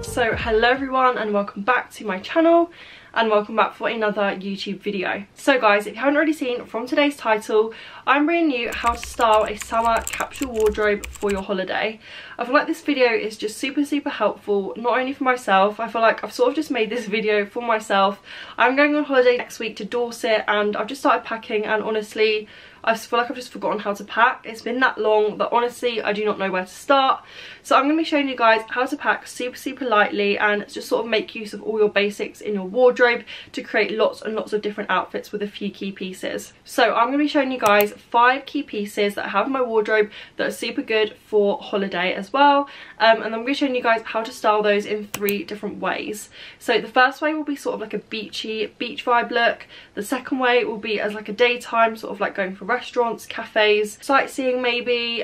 So hello everyone and welcome back to my channel and welcome back for another YouTube video. So guys, if you haven't already seen from today's title, I'm bringing you how to style a summer capsule wardrobe for your holiday. I feel like this video is just super helpful, not only for myself. I feel like I've sort of just made this video for myself. I'm going on holiday next week to Dorset and I've just started packing, and honestly I feel like I've just forgotten how to pack. It's been that long that honestly I do not know where to start. So I'm going to be showing you guys how to pack super lightly and just sort of make use of all your basics in your wardrobe to create lots and lots of different outfits with a few key pieces. So I'm going to be showing you guys 5 key pieces that I have in my wardrobe that are super good for holiday as well, and I'm going to be showing you guys how to style those in 3 different ways. So the first way will be sort of like a beach vibe look. The second way will be as like a daytime, sort of like going for restaurants, cafes, sightseeing maybe,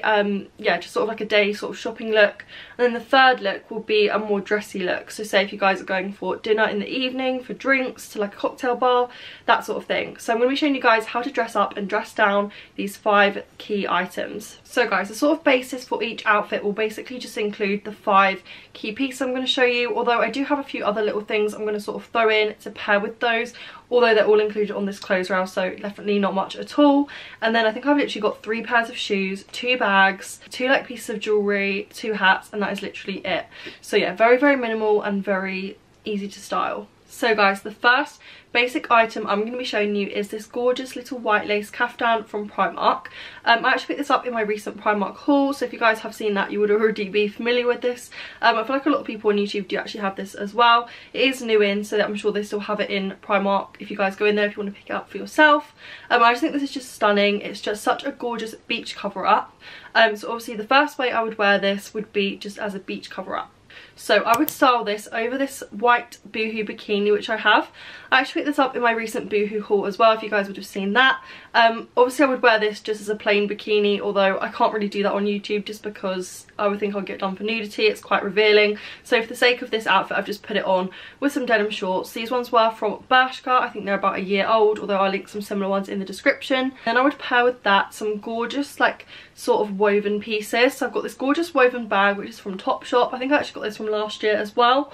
yeah, just sort of like a day sort of shopping look. And then the third look will be a more dressy look, so say if you guys are going for dinner in the evening, for drinks, to like a cocktail bar, that sort of thing. So I'm going to be showing you guys how to dress up and dress down these 5 key items. So guys, the sort of basis for each outfit will basically just include the 5 key pieces I'm going to show you, although I do have a few other little things I'm going to sort of throw in to pair with those, although they're all included on this clothes rail, so definitely not much at all. And then I think I've literally got 3 pairs of shoes, 2 bags, 2 like pieces of jewellery, 2 hats, and that is literally it. So yeah, very minimal and very easy to style. So guys, the first basic item I'm going to be showing you is this gorgeous little white lace caftan from Primark. I actually picked this up in my recent Primark haul, so if you guys have seen that you would already be familiar with this. I feel like a lot of people on YouTube do actually have this as well. It is new in, so I'm sure they still have it in Primark if you guys go in there if you want to pick it up for yourself. I just think this is just stunning. It's just such a gorgeous beach cover up. So obviously the first way I would wear this would be just as a beach cover up. So I would style this over this white Boohoo bikini which I have. I actually picked this up in my recent Boohoo haul as well, if you guys would have seen that. Obviously I would wear this just as a plain bikini, although I can't really do that on YouTube just because I would think I'll get done for nudity. It's quite revealing. So for the sake of this outfit I've just put it on with some denim shorts. These ones were from Bershka. I think they're about a year old, although I'll link some similar ones in the description. Then I would pair with that some gorgeous like sort of woven pieces. So I've got this gorgeous woven bag which is from Topshop. I think I actually got this from last year as well.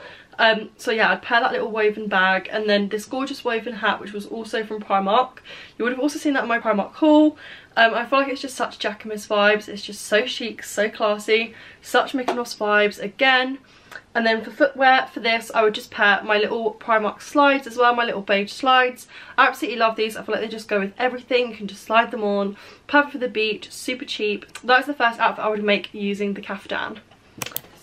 So yeah, I'd pair that little woven bag and then this gorgeous woven hat which was also from Primark. You would have also seen that in my Primark haul. I feel like it's just such Jacquemus vibes. It's just so chic, so classy, such Mykonos vibes again. And then for footwear for this I would just pair my little Primark slides as well, my little beige slides. I absolutely love these. I feel like they just go with everything. You can just slide them on, perfect for the beach, super cheap. That is the first outfit I would make using the caftan.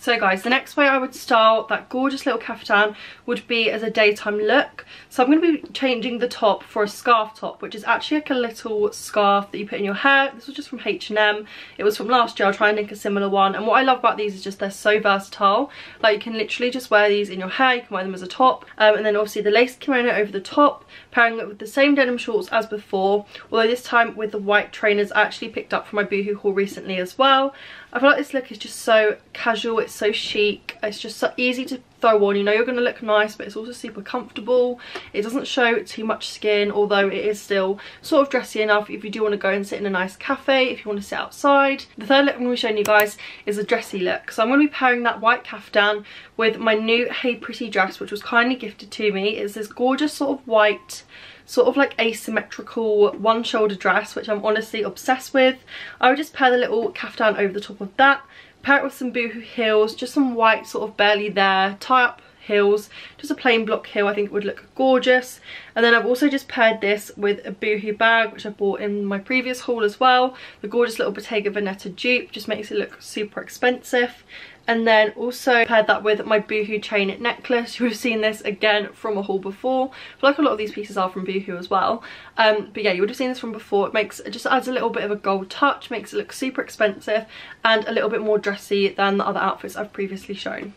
So guys, the next way I would style that gorgeous little caftan would be as a daytime look. So I'm going to be changing the top for a scarf top, which is actually like a little scarf that you put in your hair. This was just from H&M. It was from last year. I'll try and link a similar one. And what I love about these is just they're so versatile. Like you can literally just wear these in your hair. You can wear them as a top. And then obviously the lace kimono over the top, pairing it with the same denim shorts as before. Although this time with the white trainers I actually picked up from my Boohoo haul recently as well. I feel like this look is just so casual, it's so chic, it's just so easy to throw on. You know you're going to look nice, but it's also super comfortable. It doesn't show too much skin, although it is still sort of dressy enough if you do want to go and sit in a nice cafe, if you want to sit outside. The third look I'm going to be showing you guys is a dressy look. So I'm going to be pairing that white caftan with my new Hey Pretty dress, which was kindly gifted to me. It's this gorgeous sort of white, sort of like asymmetrical one shoulder dress which I'm honestly obsessed with. I would just pair the little caftan over the top of that, pair it with some Boohoo heels, just some white sort of barely there tie up heels, just a plain block heel. I think it would look gorgeous. And then I've also just paired this with a Boohoo bag which I bought in my previous haul as well. The gorgeous little Bottega Veneta dupe just makes it look super expensive. And then also paired that with my Boohoo chain necklace. You would have seen this again from a haul before. I feel like a lot of these pieces are from Boohoo as well. But yeah, you would have seen this from before. It just adds a little bit of a gold touch, makes it look super expensive and a little bit more dressy than the other outfits I've previously shown.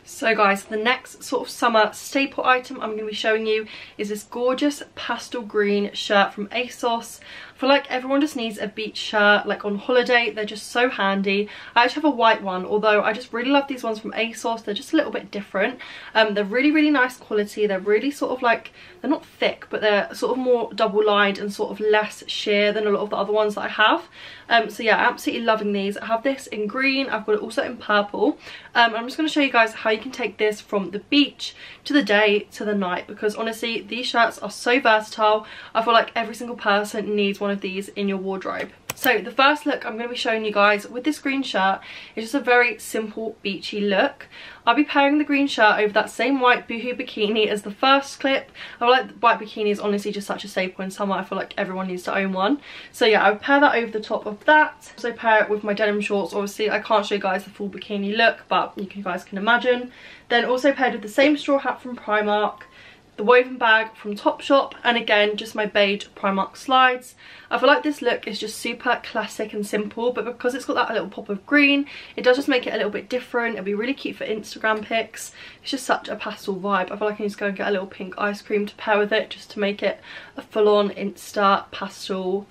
So guys, the next sort of summer staple item I'm going to be showing you is this gorgeous pastel green shirt from Asos. I feel like everyone just needs a beach shirt, like on holiday. They're just so handy. I actually have a white one, although I just really love these ones from Asos. They're just a little bit different. They're really nice quality. They're really sort of like, they're not thick, but they're sort of more double lined and sort of less sheer than a lot of the other ones that I have. So yeah, absolutely loving these. I have this in green, I've got it also in purple. I'm just going to show you guys how you can take this from the beach to the day to the night, because honestly these shirts are so versatile. I feel like every single person needs one of these in your wardrobe. So the first look I'm going to be showing you guys with this green shirt is just a very simple beachy look. I'll be pairing the green shirt over that same white Boohoo bikini as the first clip. I feel like the white bikini is honestly just such a staple in summer. I feel like everyone needs to own one. So yeah, I would pair that over the top of that. Also pair it with my denim shorts. Obviously I can't show you guys the full bikini look, but you guys can imagine. Then also paired with the same straw hat from Primark, the woven bag from Topshop, and again just my beige Primark slides. I feel like this look is just super classic and simple, but because it's got that little pop of green, it does just make it a little bit different. It'll be really cute for Instagram pics. It's just such a pastel vibe. I feel like I need to go and get a little pink ice cream to pair with it, just to make it a full-on Insta pastel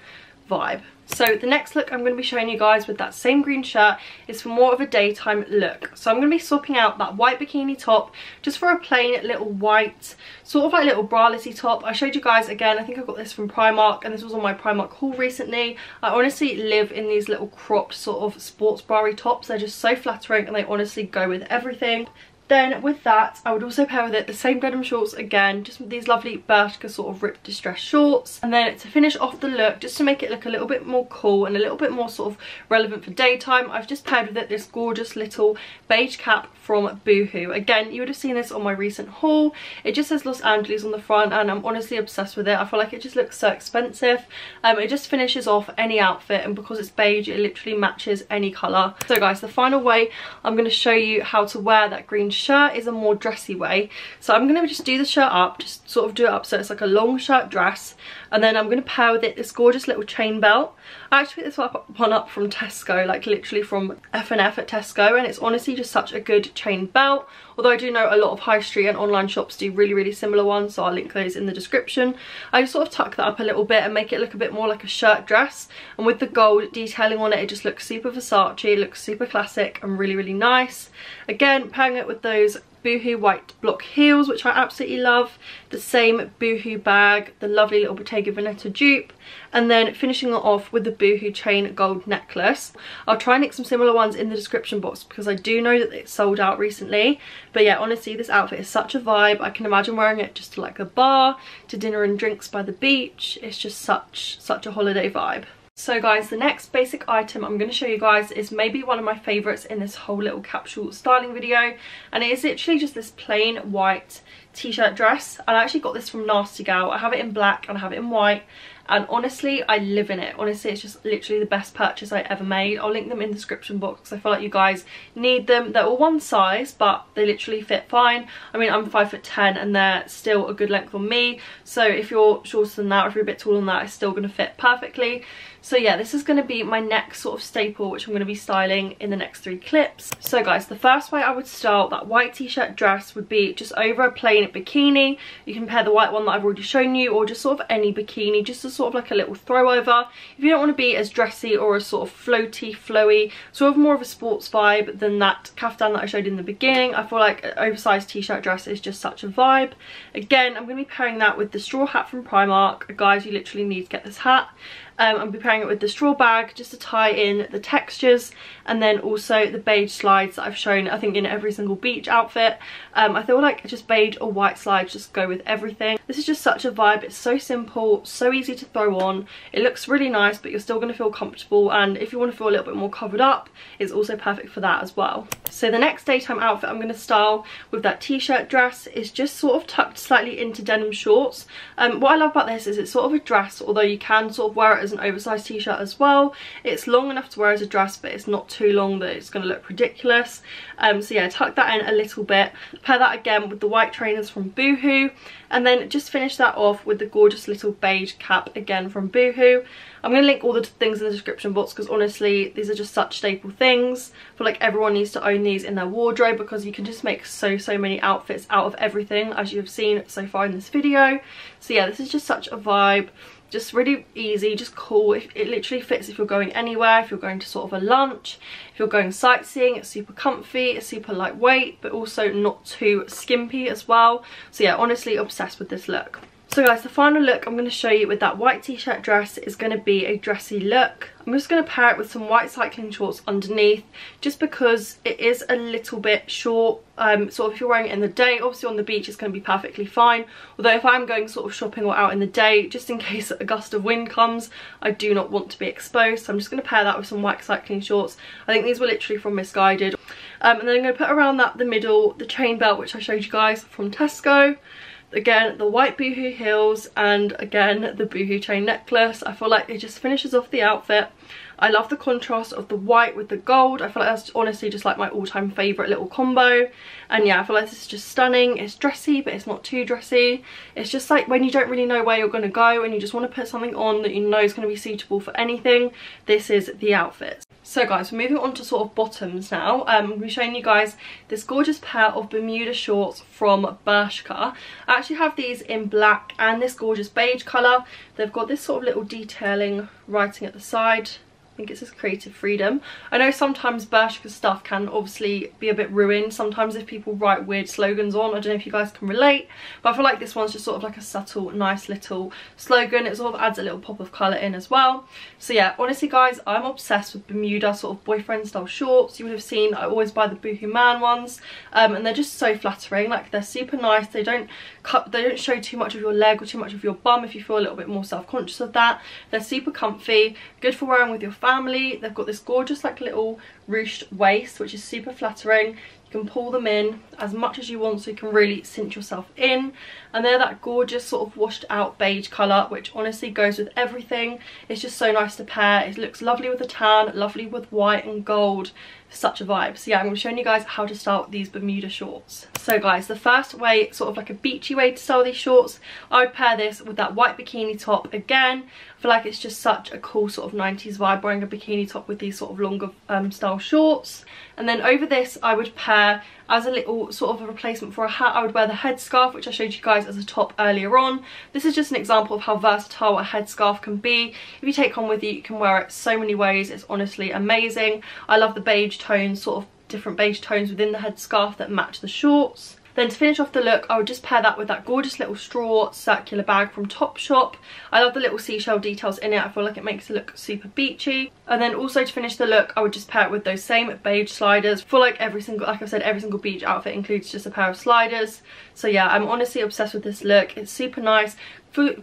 vibe. So the next look I'm going to be showing you guys with that same green shirt is for more of a daytime look. So I'm going to be swapping out that white bikini top just for a plain little white, sort of like little bralette top. I showed you guys again, I think I got this from Primark, and this was on my Primark haul recently. I honestly live in these little cropped sort of sports bra-y tops. They're just so flattering and they honestly go with everything. Then with that, I would also pair with it the same denim shorts again, just with these lovely Bershka sort of ripped distressed shorts. And then to finish off the look, just to make it look a little bit more cool and a little bit more sort of relevant for daytime, I've just paired with it this gorgeous little beige cap from Boohoo. Again, you would have seen this on my recent haul. It just says Los Angeles on the front and I'm honestly obsessed with it. I feel like it just looks so expensive. It just finishes off any outfit, and because it's beige, it literally matches any colour. So guys, the final way I'm going to show you how to wear that green shirt is a more dressy way. So I'm going to just do the shirt up, just sort of do it up so it's like a long shirt dress, and then I'm going to pair with it this gorgeous little chain belt. I actually picked this one up from Tesco, like literally from F&F at Tesco, and it's honestly just such a good chain belt. Although I do know a lot of high street and online shops do really similar ones, so I'll link those in the description. I just sort of tuck that up a little bit and make it look a bit more like a shirt dress, and with the gold detailing on it, it just looks super Versace, it looks super classic and really nice. Again, pairing it with those Boohoo white block heels, which I absolutely love, the same Boohoo bag, the lovely little Bottega Veneta dupe, and then finishing it off with the Boohoo chain gold necklace. I'll try and link some similar ones in the description box because I do know that it's sold out recently. But yeah, honestly, this outfit is such a vibe. I can imagine wearing it just to like a bar, to dinner and drinks by the beach. It's just such a holiday vibe. So guys, the next basic item I'm going to show you guys is maybe one of my favourites in this whole little capsule styling video, and it is literally just this plain white t-shirt dress. And I actually got this from Nasty Gal. I have it in black and I have it in white, and honestly I live in it. Honestly, it's just literally the best purchase I ever made. I'll link them in the description box because I feel like you guys need them. They're all one size, but they literally fit fine. I mean, I'm 5'10" and they're still a good length on me, so if you're shorter than that or if you're a bit taller than that, it's still going to fit perfectly. So yeah, this is going to be my next sort of staple, which I'm going to be styling in the next 3 clips. So guys, the first way I would style that white t-shirt dress would be just over a plain bikini. You can pair the white one that I've already shown you, or just sort of any bikini, just as sort of like a little throw over. If you don't want to be as dressy or as sort of floaty, flowy, sort of more of a sports vibe than that kaftan that I showed in the beginning, I feel like an oversized t-shirt dress is just such a vibe. Again, I'm going to be pairing that with the straw hat from Primark. Guys, you literally need to get this hat. I'll be pairing it with the straw bag just to tie in the textures, and then also the beige slides that I've shown I think in every single beach outfit. I feel like just beige or white slides just go with everything. This is just such a vibe. It's so simple, so easy to throw on. It looks really nice, but you're still going to feel comfortable, and if you want to feel a little bit more covered up, it's also perfect for that as well. So the next daytime outfit I'm going to style with that t-shirt dress is just sort of tucked slightly into denim shorts. What I love about this is it's sort of a dress, although you can sort of wear it as an oversized t-shirt as well. It's long enough to wear as a dress, but it's not too long that it's going to look ridiculous. So yeah, tuck that in a little bit, pair that again with the white trainers from Boohoo, and then just finish that off with the gorgeous little beige cap again from Boohoo. I'm going to link all the things in the description box because honestly these are just such staple things. I feel like everyone needs to own these in their wardrobe because you can just make so many outfits out of everything, as you have seen so far in this video. So yeah, this is just such a vibe. Just really easy, just cool. It literally fits if you're going anywhere, if you're going to sort of a lunch, if you're going sightseeing. It's super comfy, it's super lightweight, but also not too skimpy as well. So yeah, honestly obsessed with this look. So guys, the final look I'm going to show you with that white t-shirt dress is going to be a dressy look. I'm just going to pair it with some white cycling shorts underneath, just because it is a little bit short. Sort of if you're wearing it in the day, obviously on the beach it's going to be perfectly fine. Although if I'm going sort of shopping or out in the day, just in case a gust of wind comes, I do not want to be exposed. So I'm just going to pair that with some white cycling shorts. I think these were literally from Misguided. And then I'm going to put around that the middle, the chain belt, which I showed you guys from Tesco. Again, the white Boohoo heels, and again the Boohoo chain necklace. I feel like it just finishes off the outfit. I love the contrast of the white with the gold. I feel like that's honestly just like my all-time favourite little combo. And yeah, I feel like this is just stunning. It's dressy, but it's not too dressy. It's just like when you don't really know where you're going to go and you just want to put something on that you know is going to be suitable for anything, this is the outfit. So guys, we're moving on to sort of bottoms now. I'm going to be showing you guys this gorgeous pair of Bermuda shorts from Bershka. I actually have these in black and this gorgeous beige colour. They've got this sort of little detailing writing at the side. I think it says Creative Freedom. I know sometimes Bershka stuff can obviously be a bit ruined sometimes if people write weird slogans on. I don't know if you guys can relate, but I feel like this one's just sort of like a subtle, nice little slogan. It sort of adds a little pop of colour in as well. So yeah, honestly guys, I'm obsessed with Bermuda sort of boyfriend style shorts. You would have seen I always buy the Boohoo Man ones, and they're just so flattering. Like, they're super nice. They don't show too much of your leg or too much of your bum if you feel a little bit more self-conscious of that. They're super comfy, good for wearing with your family. They've got this gorgeous like little ruched waist, which is super flattering. You can pull them in as much as you want so you can really cinch yourself in. And they're that gorgeous sort of washed out beige colour, which honestly goes with everything. It's just so nice to pair. It looks lovely with a tan, lovely with white and gold. Such a vibe. So yeah, I'm going to be showing you guys how to style these Bermuda shorts. So guys, the first way, sort of like a beachy way to style these shorts, I would pair this with that white bikini top again. I feel like it's just such a cool sort of 90s vibe wearing a bikini top with these sort of longer style shorts. And then over this I would pair, as a little sort of a replacement for a hat, I would wear the headscarf, which I showed you guys as a top earlier on. This is just an example of how versatile a headscarf can be. If you take one with you, you can wear it so many ways. It's honestly amazing. I love the beige tones, sort of different beige tones within the headscarf that match the shorts. Then to finish off the look, I would just pair that with that gorgeous little straw circular bag from Topshop. I love the little seashell details in it. I feel like it makes it look super beachy. And then also to finish the look, I would just pair it with those same beige sliders. For like every single, like I said, every single beach outfit includes just a pair of sliders. So yeah, I'm honestly obsessed with this look. It's super nice.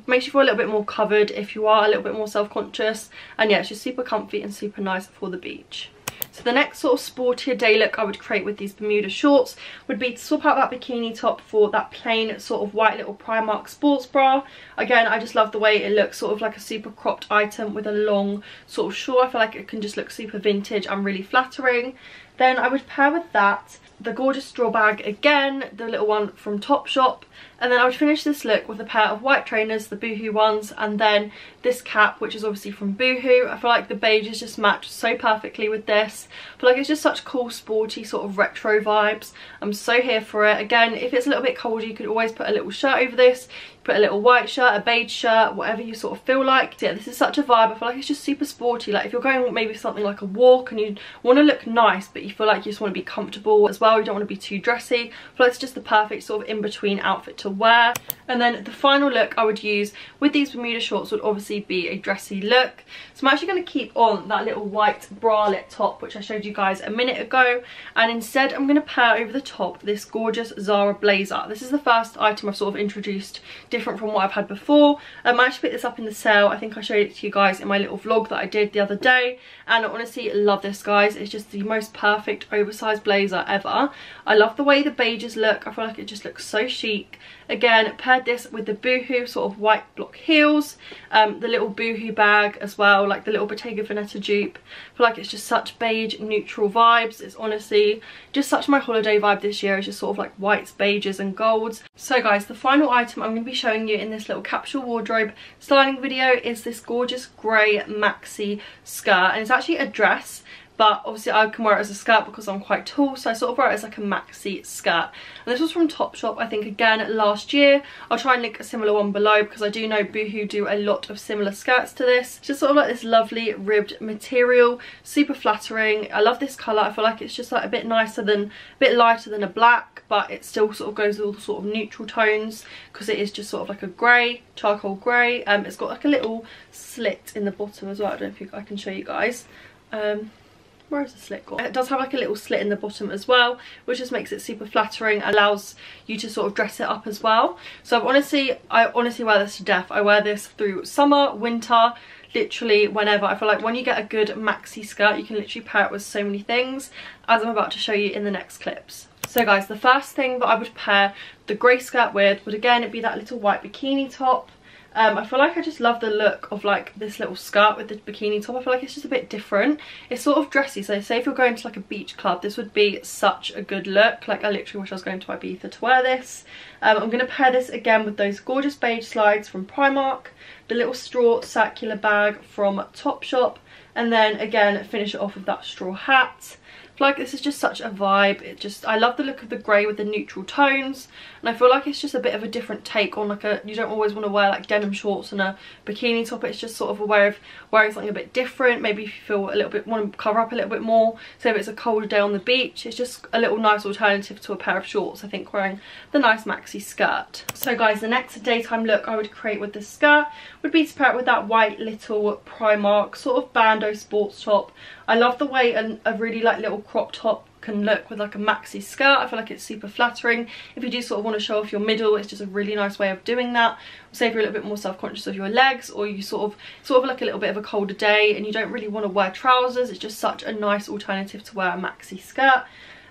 Makes you feel a little bit more covered if you are a little bit more self-conscious. And yeah, it's just super comfy and super nice for the beach. So the next sort of sportier day look I would create with these Bermuda shorts would be to swap out that bikini top for that plain sort of white little Primark sports bra. Again, I just love the way it looks, sort of like a super cropped item with a long sort of shawl. I feel like it can just look super vintage and really flattering. Then I would pair with that the gorgeous straw bag again, the little one from Topshop. And then I would finish this look with a pair of white trainers, the Boohoo ones, and then this cap, which is obviously from Boohoo. I feel like the beiges just match so perfectly with this. I feel like it's just such cool, sporty, sort of retro vibes. I'm so here for it. Again, if it's a little bit colder, you could always put a little shirt over this. Put a little white shirt, a beige shirt, whatever you sort of feel like. So yeah, this is such a vibe. I feel like it's just super sporty. Like if you're going maybe something like a walk and you want to look nice, but you feel like you just want to be comfortable as well. You don't want to be too dressy. I feel like it's just the perfect sort of in-between outfit to wear. And then the final look I would use with these Bermuda shorts would obviously be a dressy look. So I'm actually going to keep on that little white bralette top, which I showed you guys a minute ago. And instead I'm going to pair over the top this gorgeous Zara blazer. This is the first item I've sort of introduced different from what I've had before. I actually picked this up in the sale. I think I showed it to you guys in my little vlog that I did the other day, and I honestly love this, guys. It's just the most perfect oversized blazer ever. I love the way the beiges look. I feel like it just looks so chic. Again, paired this with the Boohoo sort of white block heels, the little Boohoo bag as well, like the little Bottega Veneta dupe. I feel like it's just such beige neutral vibes. It's honestly just such my holiday vibe this year. It's just sort of like whites, beiges and golds. So guys, the final item I'm going to be showing you in this little capsule wardrobe styling video is this gorgeous grey maxi skirt, and it's actually a dress, but obviously I can wear it as a skirt because I'm quite tall, so I sort of wear it as like a maxi skirt. And this was from Topshop, I think, again last year. I'll try and link a similar one below because I do know Boohoo do a lot of similar skirts to this. It's just sort of like this lovely ribbed material, super flattering. I love this colour. I feel like it's just like a bit nicer than, a bit lighter than a black, but it still sort of goes with all the sort of neutral tones because it is just sort of like a grey, charcoal grey. It's got like a little slit in the bottom as well. I don't know if I can show you guys. Where is the slit gone? It does have like a little slit in the bottom as well, which just makes it super flattering, allows you to sort of dress it up as well. So I honestly wear this to death. I wear this through summer, winter, literally whenever. I feel like when you get a good maxi skirt, you can literally pair it with so many things, as I'm about to show you in the next clips. So guys, the first thing that I would pair the grey skirt with would again be that little white bikini top. I feel like I just love the look of like this little skirt with the bikini top. I feel like it's just a bit different. It's sort of dressy, so say if you're going to like a beach club, this would be such a good look. Like I literally wish I was going to Ibiza to wear this. I'm going to pair this again with those gorgeous beige slides from Primark, the little straw circular bag from Topshop, and then again finish it off with that straw hat. I feel like this is just such a vibe. I love the look of the grey with the neutral tones, and I feel like it's just a bit of a different take on like you don't always want to wear like denim shorts and a bikini top. It's just sort of a way of wearing something a bit different. Maybe if you feel a little bit, want to cover up a little bit more, so if it's a cold day on the beach, it's just a little nice alternative to a pair of shorts, I think, wearing the nice maxi skirt. So guys, the next daytime look I would create with this skirt would be to pair it with that white little Primark sort of bandeau sports top. I love the way a really like little crop top can look with like a maxi skirt. I feel like it's super flattering. If you do sort of want to show off your middle, it's just a really nice way of doing that. Say if you're a little bit more self-conscious of your legs, or you sort of like a little bit of a colder day and you don't really want to wear trousers, it's just such a nice alternative to wear a maxi skirt.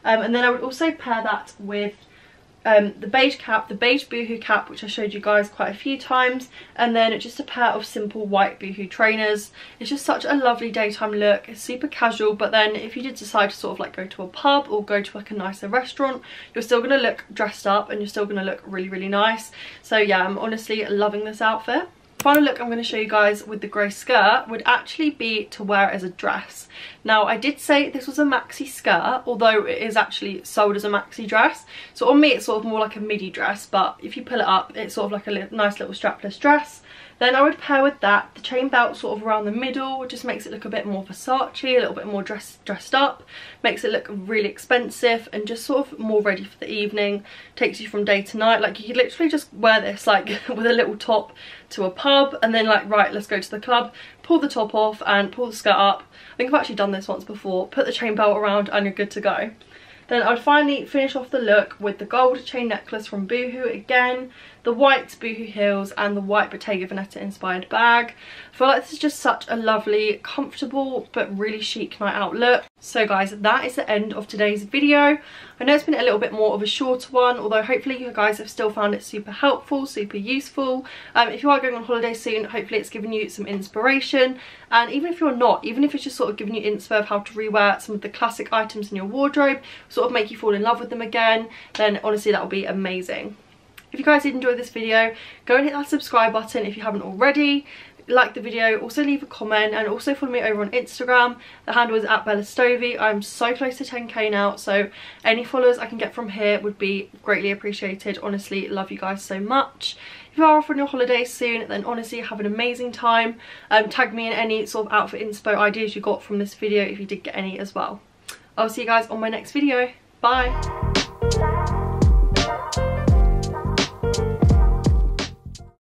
And then I would also pair that with the beige cap, the beige Boohoo cap, which I showed you guys quite a few times, and then just a pair of simple white Boohoo trainers. It's just such a lovely daytime look. It's super casual, but then if you did decide to sort of like go to a pub or go to like a nicer restaurant, you're still going to look dressed up and you're still going to look really, really nice. So yeah, I'm honestly loving this outfit. Final look I'm going to show you guys with the grey skirt would actually be to wear it as a dress. Now I did say this was a maxi skirt, although it is actually sold as a maxi dress. So on me it's sort of more like a midi dress, but if you pull it up it's sort of like a nice little strapless dress. Then I would pair with that the chain belt sort of around the middle, which just makes it look a bit more Versace, a little bit more dressed up, makes it look really expensive and just sort of more ready for the evening, takes you from day to night. Like you could literally just wear this like with a little top to a pub and then like, right, let's go to the club, pull the top off and pull the skirt up. I think I've actually done this once before, put the chain belt around and you're good to go. Then I would finally finish off the look with the gold chain necklace from Boohoo again, the white Boohoo heels and the white Bottega Veneta inspired bag. I feel like this is just such a lovely, comfortable but really chic night out look. So guys, that is the end of today's video. I know it's been a little bit more of a shorter one, although hopefully you guys have still found it super helpful, super useful. If you are going on holiday soon, hopefully it's given you some inspiration. And even if you're not, even if it's just sort of giving you inspo of how to rewear some of the classic items in your wardrobe, sort of make you fall in love with them again, then honestly that will be amazing. If you guys did enjoy this video, go and hit that subscribe button if you haven't already. Like the video, also leave a comment, and also follow me over on Instagram. The handle is @BellaStovey. I'm so close to 10k now, so any followers I can get from here would be greatly appreciated. Honestly, love you guys so much. If you are off on your holidays soon, then honestly have an amazing time. Tag me in any sort of outfit inspo ideas you got from this video if you did get any as well. I'll see you guys on my next video. Bye.